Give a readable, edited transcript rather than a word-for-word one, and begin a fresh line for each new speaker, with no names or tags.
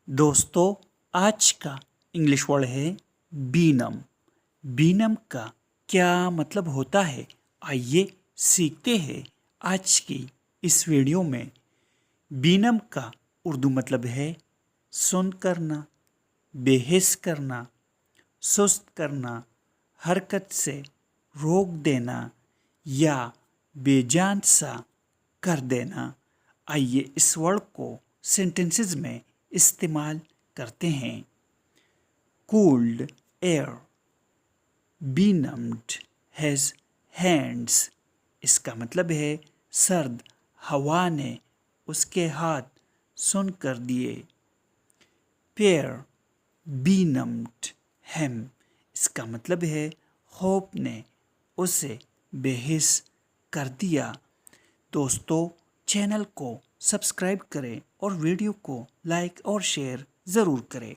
दोस्तों, आज का इंग्लिश वर्ड है बीनम। बीनम का क्या मतलब होता है, आइए सीखते हैं आज की इस वीडियो में। बीनम का उर्दू मतलब है सुन करना, बेहिस करना, सुस्त करना, हरकत से रोक देना या बेजान सा कर देना। आइए इस वर्ड को सेंटेंसेस में इस्तेमाल करते हैं। Cooled air, benumbed his hands। इसका मतलब है सर्द हवा ने उसके हाथ सुन कर दिए। Fear benumbed him। इसका मतलब है खौफ ने उसे बेहिस कर दिया। दोस्तों, चैनल को सब्सक्राइब करें और वीडियो को लाइक और शेयर ज़रूर करें।